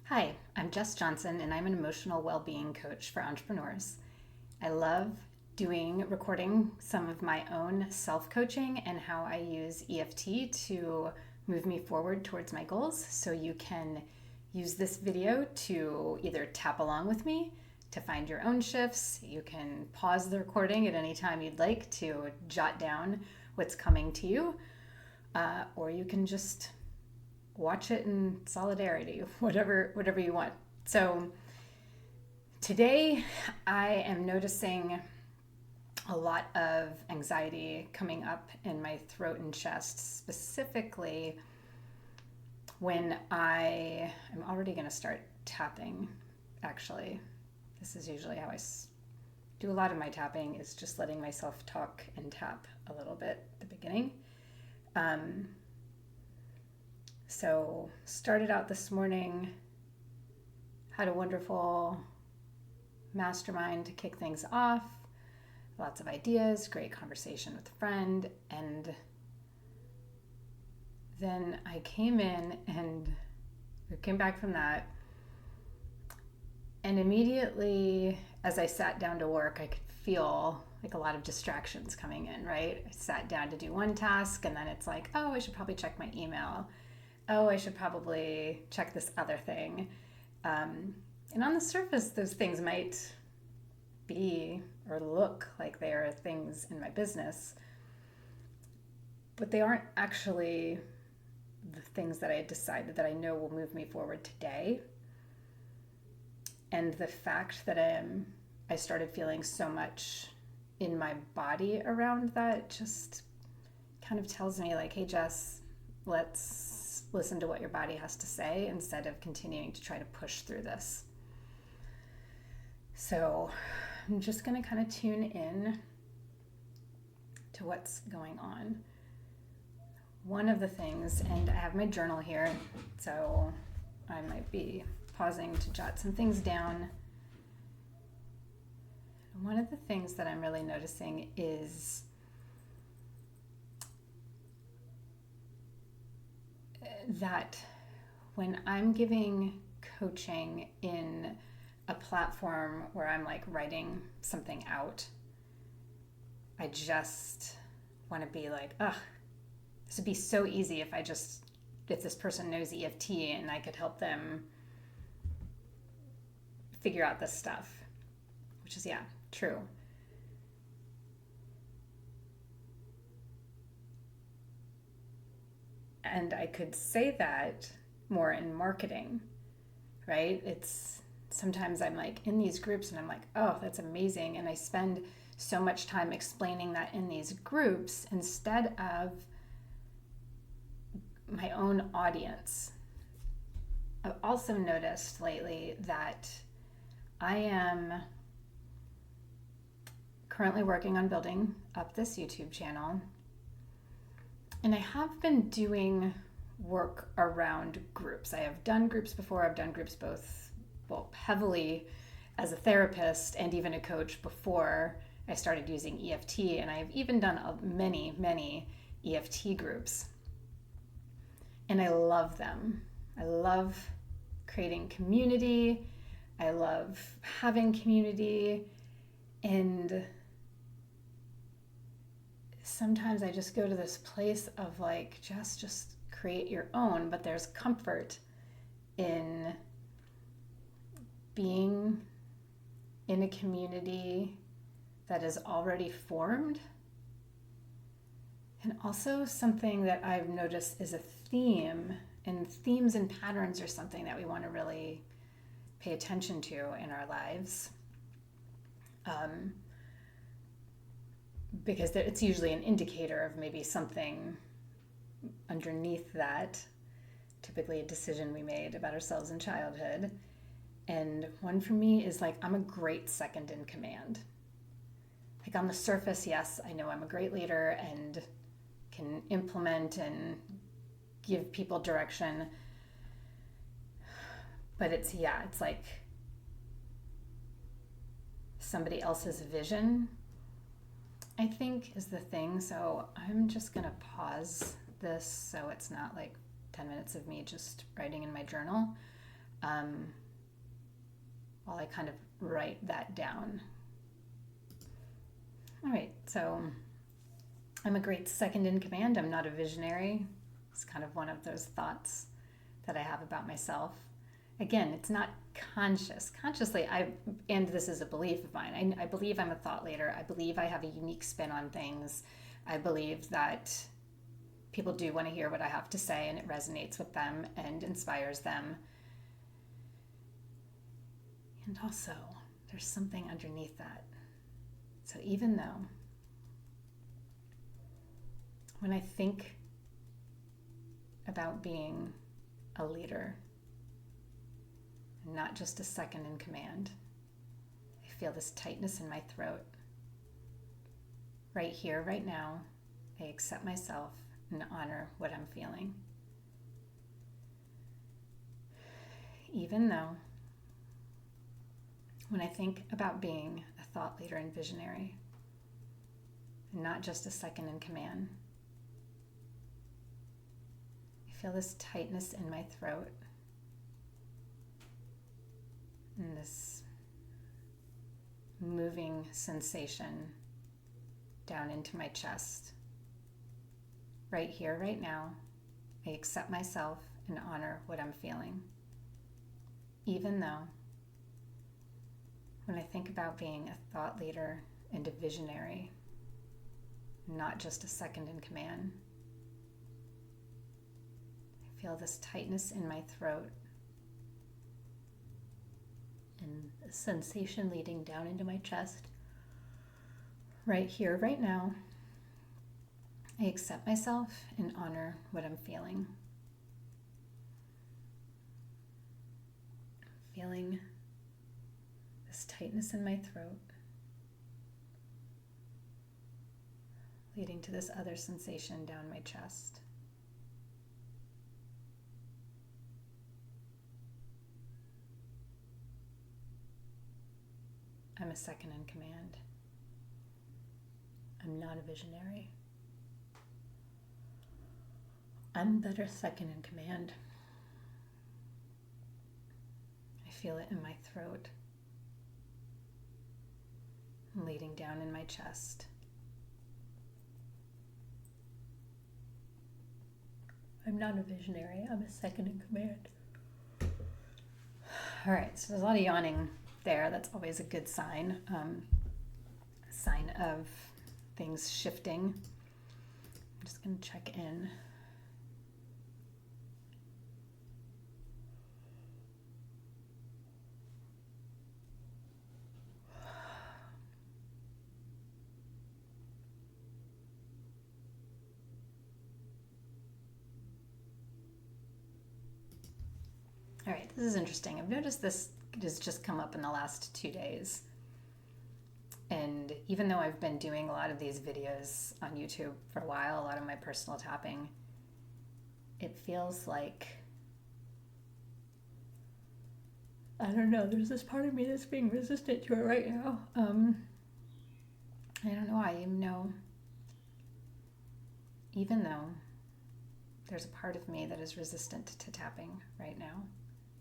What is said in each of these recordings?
Hi, I'm Jess Johnson, and I'm an emotional well-being coach for entrepreneurs. I love recording some of my own self-coaching and how I use EFT to move me forward towards my goals. So you can use this video to either tap along with me to find your own shifts. You can pause the recording at any time you'd like to jot down what's coming to you, or you can just watch it in solidarity, whatever you want. So today I am noticing a lot of anxiety coming up in my throat and chest, specifically when I'm already going to start tapping. Actually, this is usually how I do a lot of my tapping, is just letting myself talk and tap a little bit at the beginning. So started out this morning, had a wonderful mastermind to kick things off, lots of ideas, great conversation with a friend, and then I came in and came back from that, and immediately as I sat down to work, I could feel like a lot of distractions coming in, right? I sat down to do one task, and then it's like, oh, I should probably check my email. Oh, I should probably check this other thing. And on the surface, those things might be or look like they are things in my business, but they aren't actually the things that I had decided that I know will move me forward today. And the fact that I started feeling so much in my body around that just kind of tells me like, hey, Jess, let's listen to what your body has to say instead of continuing to try to push through this. So I'm just going to kind of tune in to what's going on. One of the things, and I have my journal here, so I might be pausing to jot some things down. One of the things that I'm really noticing is that when I'm giving coaching in a platform where I'm like writing something out, I just want to be like, this would be so easy if this person knows EFT and I could help them figure out this stuff, which is, yeah, true. And I could say that more in marketing, right? It's sometimes I'm like in these groups and I'm like, oh, that's amazing. And I spend so much time explaining that in these groups instead of my own audience. I've also noticed lately that I am currently working on building up this YouTube channel. And I have been doing work around groups. I have done groups before. I've done groups heavily as a therapist and even a coach before I started using EFT. And I've even done many EFT groups. And I love them. I love creating community. I love having community. And sometimes I just go to this place of like, just create your own, but there's comfort in being in a community that is already formed. And also something that I've noticed is a theme, and themes and patterns are something that we want to really pay attention to in our lives. Because it's usually an indicator of maybe something underneath that, typically a decision we made about ourselves in childhood. And one for me is like, I'm a great second in command. Like on the surface, yes, I know I'm a great leader and can implement and give people direction. But it's like somebody else's vision, I think, is the thing. So I'm just going to pause this so it's not like 10 minutes of me just writing in my journal. while I kind of write that down. All right, so I'm a great second in command. I'm not a visionary. It's kind of one of those thoughts that I have about myself. Again, it's not conscious. Consciously, and this is a belief of mine, I believe I'm a thought leader. I believe I have a unique spin on things. I believe that people do want to hear what I have to say, and it resonates with them and inspires them. And also, there's something underneath that. So even though when I think about being a leader, not just a second in command, I feel this tightness in my throat. Right here, right now, I accept myself and honor what I'm feeling. Even though when I think about being a thought leader and visionary, and not just a second in command, I feel this tightness in my throat and this moving sensation down into my chest. Right here, right now, I accept myself and honor what I'm feeling. Even though when I think about being a thought leader and a visionary, not just a second in command, I feel this tightness in my throat and a sensation leading down into my chest. Right here, right now, I accept myself and honor what I'm feeling. Feeling this tightness in my throat, leading to this other sensation down my chest. I'm a second in command. I'm not a visionary. I'm better second in command. I feel it in my throat, leading down in my chest. I'm not a visionary. I'm a second in command. All right, so there's a lot of yawning there. That's always a good sign. Sign of things shifting. I'm just going to check in. All right, this is interesting. I've noticed this has just come up in the last 2 days. And even though I've been doing a lot of these videos on YouTube for a while, a lot of my personal tapping, it feels like, I don't know, there's this part of me that's being resistant to it right now. I don't know why, even though there's a part of me that is resistant to tapping right now,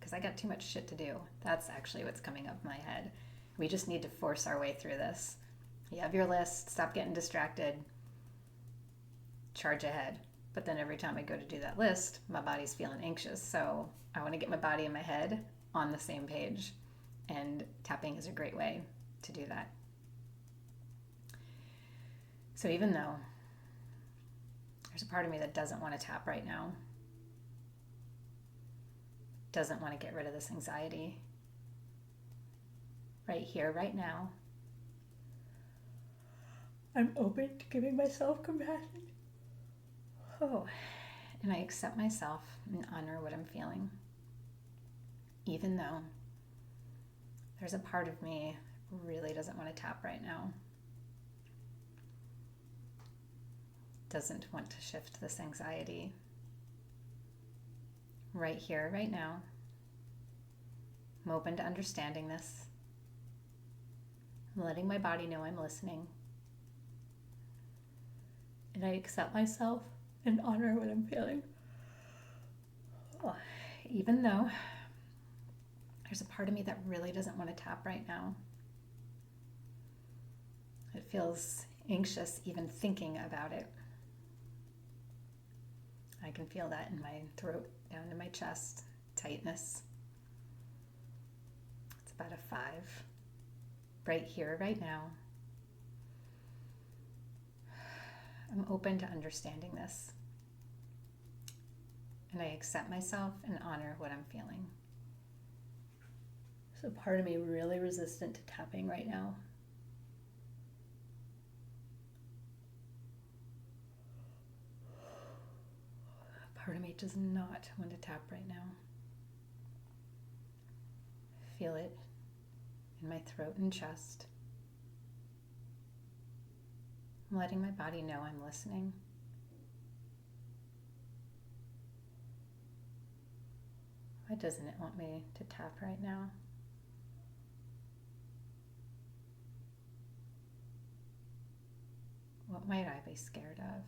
because I got too much shit to do. That's actually what's coming up in my head. We just need to force our way through this. You have your list, stop getting distracted, charge ahead. But then every time I go to do that list, my body's feeling anxious. So I want to get my body and my head on the same page. And tapping is a great way to do that. So even though there's a part of me that doesn't want to tap right now, doesn't want to get rid of this anxiety, right here, right now, I'm open to giving myself compassion. And I accept myself and honor what I'm feeling. Even though there's a part of me that really doesn't want to tap right now. Doesn't want to shift this anxiety. Right here, right now, I'm open to understanding this. I'm letting my body know I'm listening. And I accept myself and honor what I'm feeling. Even though There's a part of me that really doesn't want to tap right now. It feels anxious even thinking about it. I can feel that in my throat, down in my chest, tightness. It's about a 5. Right here, right now. I'm open to understanding this. And I accept myself and honor what I'm feeling. There's a part of me really resistant to tapping right now. A part of me does not want to tap right now. Feel it in my throat and chest. I'm letting my body know I'm listening. Why doesn't it want me to tap right now? What might I be scared of?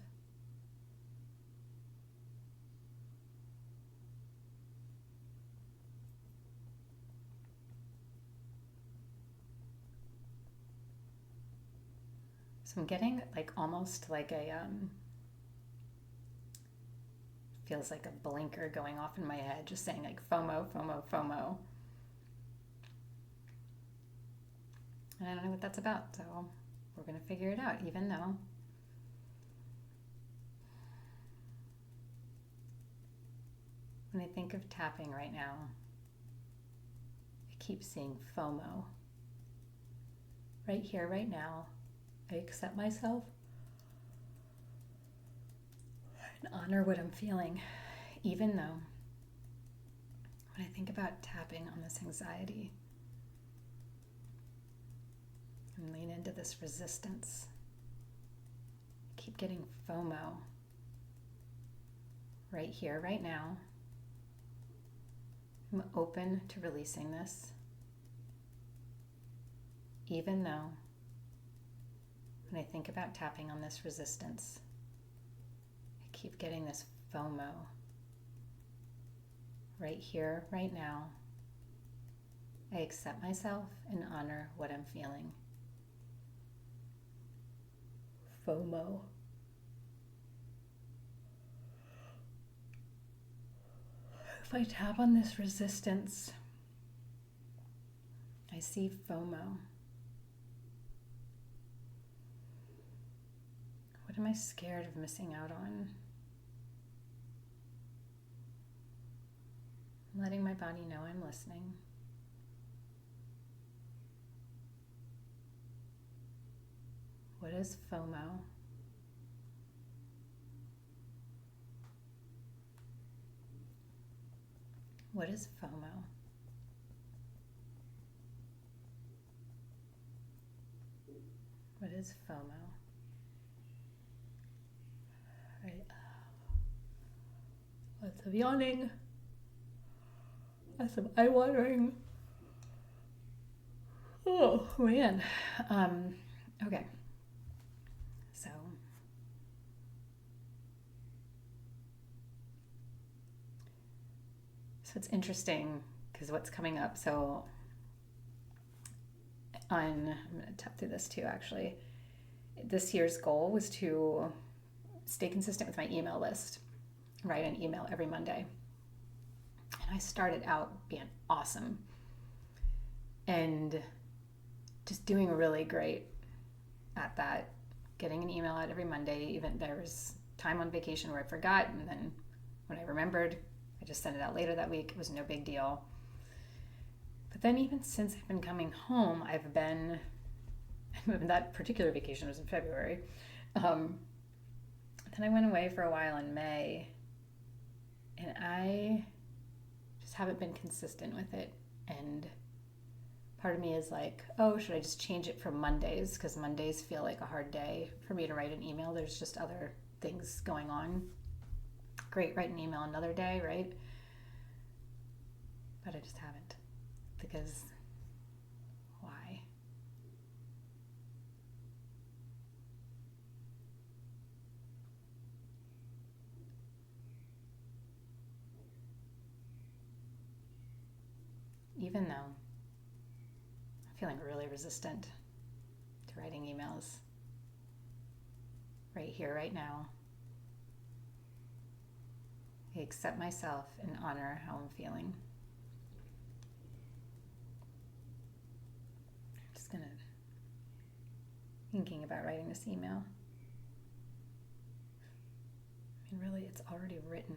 So I'm getting like almost like a, feels like a blinker going off in my head, just saying like FOMO, FOMO, FOMO. And I don't know what that's about, so we're going to figure it out, even though when I think of tapping right now, I keep seeing FOMO. Right here, right now, I accept myself and honor what I'm feeling, even though when I think about tapping on this anxiety and lean into this resistance, I keep getting FOMO. Right here, right now, I'm open to releasing this, even though when I think about tapping on this resistance, I keep getting this FOMO. Right here, right now, I accept myself and honor what I'm feeling. FOMO. If I tap on this resistance, I see FOMO. What am I scared of missing out on? I'm letting my body know I'm listening. What is FOMO? What is FOMO? What is FOMO? Right. Lots of yawning. Lots of eye watering. Oh man. Okay. So it's interesting because what's coming up. So I'm going to tap through this too, actually. This year's goal was to stay consistent with my email list, write an email every Monday. And I started out being awesome and just doing really great at that, getting an email out every Monday. Even there was time on vacation where I forgot, and then when I remembered, I just sent it out later that week. It was no big deal. But then even since I've been coming home, that particular vacation was in February. Then I went away for a while in May, and I just haven't been consistent with it. And part of me is like, oh, should I just change it for Mondays? Because Mondays feel like a hard day for me to write an email. There's just other things going on. Great, write an email another day, right? But I just haven't, because why? even though I'm feeling really resistant to writing emails, right here, right now, I accept myself and honor how I'm feeling. I'm just thinking about writing this email. I mean, really, it's already written.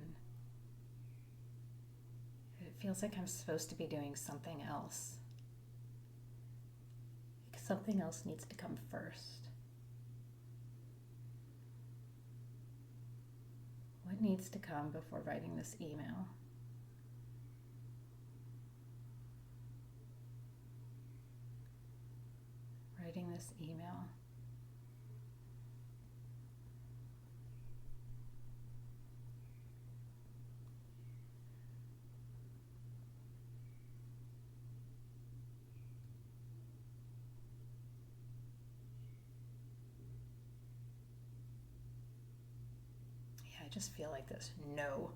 It feels like I'm supposed to be doing something else. Like something else needs to come first. What needs to come before writing this email? Writing this email. I just feel like this no.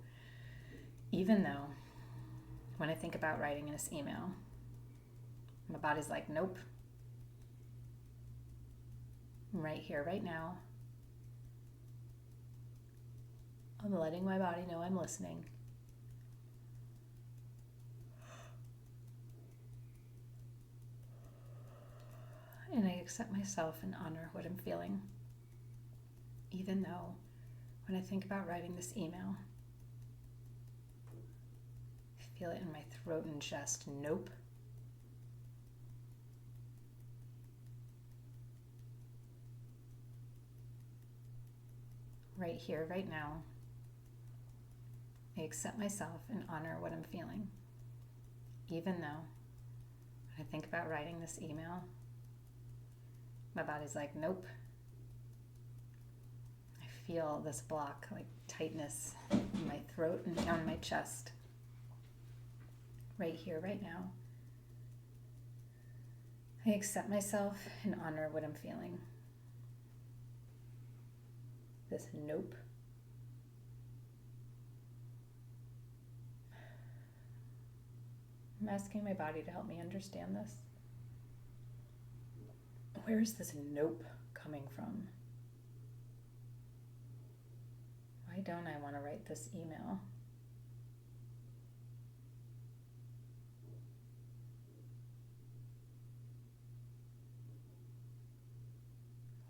Even though when I think about writing this email, my body's like, nope. I'm right here, right now. I'm letting my body know I'm listening. And I accept myself and honor what I'm feeling. Even though when I think about writing this email, I feel it in my throat and chest. Nope. Right here, right now, I accept myself and honor what I'm feeling. Even though when I think about writing this email, my body's like, nope. I feel this block, like tightness in my throat and down my chest. Right here, right now. I accept myself and honor what I'm feeling. This nope. I'm asking my body to help me understand this. Where is this nope coming from? Why don't I want to write this email?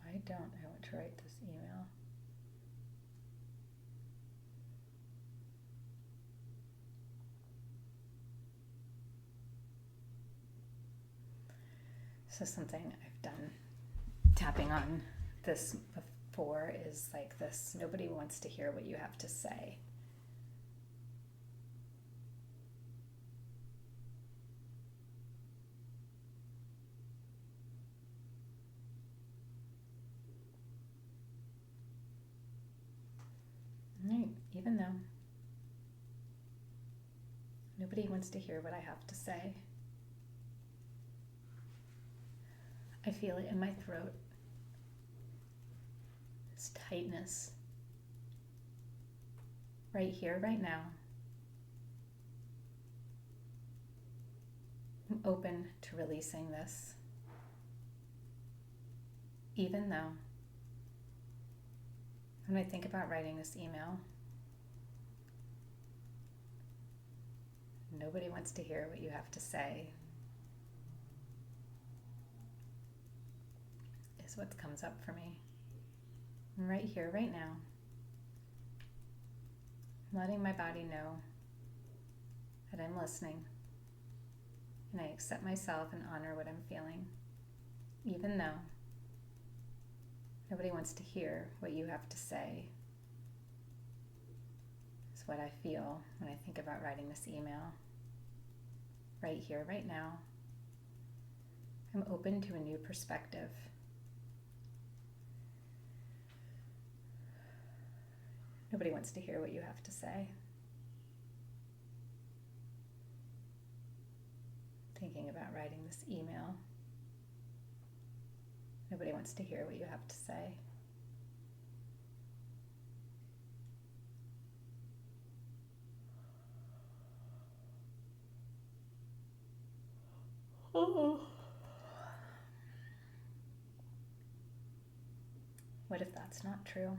Why don't I want to write this email? So something I've done tapping on this before is like this: nobody wants to hear what you have to say. Right, even though nobody wants to hear what I have to say, I feel it in my throat. This tightness. Right here, right now. I'm open to releasing this. Even though when I think about writing this email, nobody wants to hear what you have to say. Is what comes up for me. I'm right here, right now. I'm letting my body know that I'm listening. And I accept myself and honor what I'm feeling. Even though nobody wants to hear what you have to say. Is what I feel when I think about writing this email. Right here, right now. I'm open to a new perspective. Nobody wants to hear what you have to say. Thinking about writing this email. Nobody wants to hear what you have to say. Oh. What if that's not true?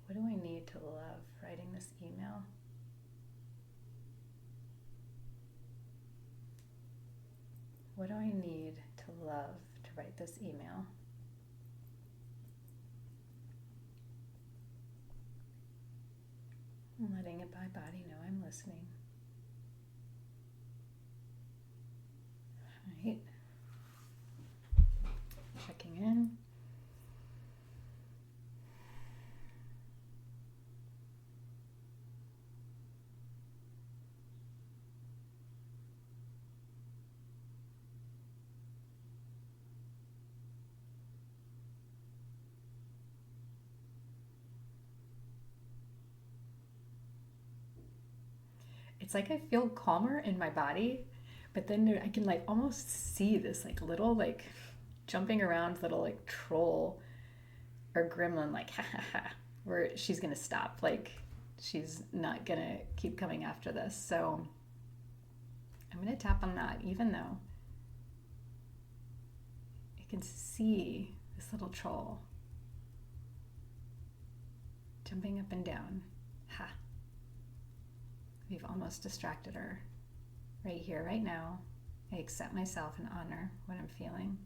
What do I need to love writing this email? What do I need to love to write this email? I'm letting my body know I'm listening. All right. Checking in. It's like I feel calmer in my body, but then I can like almost see this like little like jumping around little like troll or gremlin like ha ha ha, where she's gonna stop, like she's not gonna keep coming after this. So I'm gonna tap on that, even though I can see this little troll jumping up and down. Ha. We've almost distracted her. Right here, right now, I accept myself and honor what I'm feeling.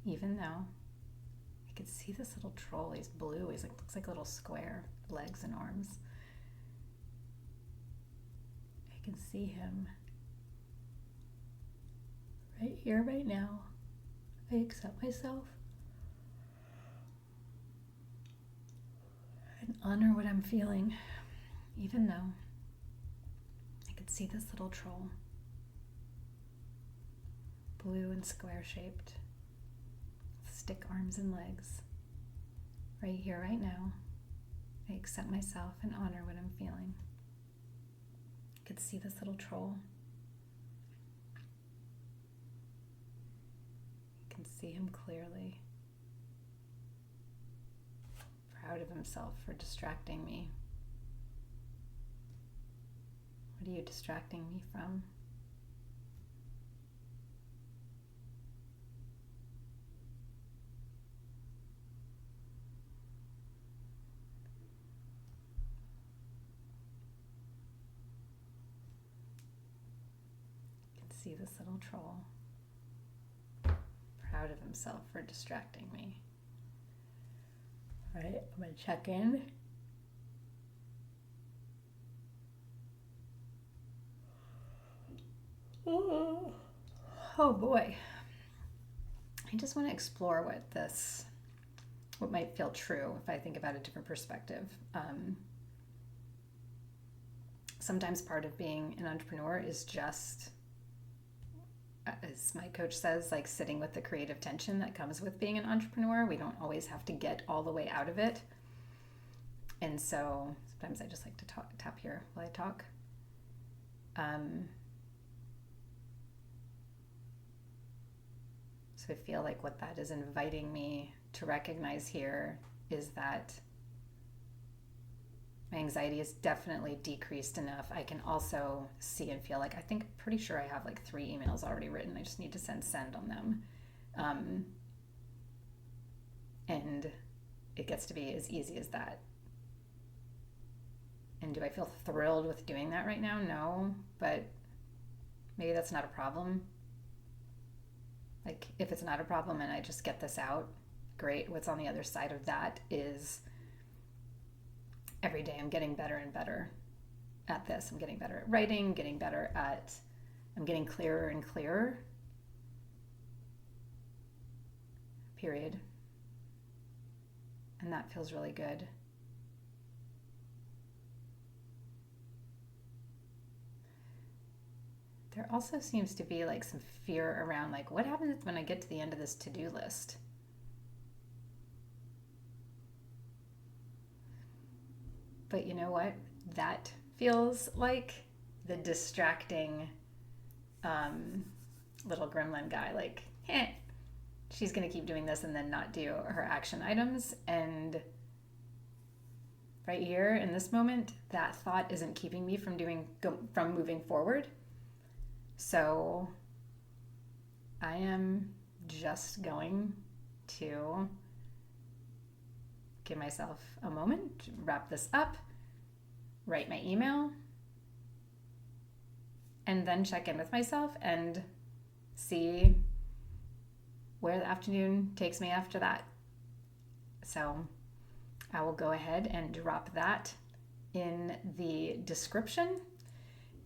Even though I could see this little troll, he's blue, he's like, looks like a little square, legs and arms. I can see him. Right here, right now, I accept myself and honor what I'm feeling, even though I could see this little troll, blue and square shaped, stick arms and legs. Right here, right now, I accept myself and honor what I'm feeling. I could see this little troll. I can see him clearly. Proud of himself for distracting me. What are you distracting me from? See this little troll, proud of himself for distracting me. All right, I'm going to check in. Oh boy. I just want to explore what might feel true if I think about a different perspective. Sometimes part of being an entrepreneur is just, as my coach says, like sitting with the creative tension that comes with being an entrepreneur. We don't always have to get all the way out of it. And so sometimes I just like to tap here while I talk. So I feel like what that is inviting me to recognize here is that my anxiety is definitely decreased enough. I can also see and feel like, pretty sure I have like 3 emails already written. I just need to send on them. And it gets to be as easy as that. And do I feel thrilled with doing that right now? No, but maybe that's not a problem. Like, if it's not a problem and I just get this out, great. What's on the other side of that is every day I'm getting better and better at this. I'm getting better at writing, I'm getting clearer and clearer. Period. And that feels really good. There also seems to be like some fear around like, what happens when I get to the end of this to-do list? But you know what? That feels like the distracting little gremlin guy. Like, she's going to keep doing this and then not do her action items. And right here in this moment, that thought isn't keeping me from moving forward. So I am just going to give myself a moment to wrap this up, write my email, and then check in with myself and see where the afternoon takes me after that. So I will go ahead and drop that in the description.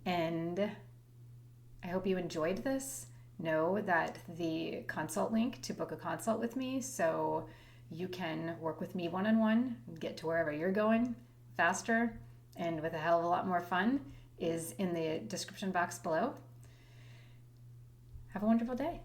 And I hope you enjoyed this. Know that the consult link to book a consult with me so you can work with me one-on-one, get to wherever you're going faster and with a hell of a lot more fun is in the description box below. Have a wonderful day.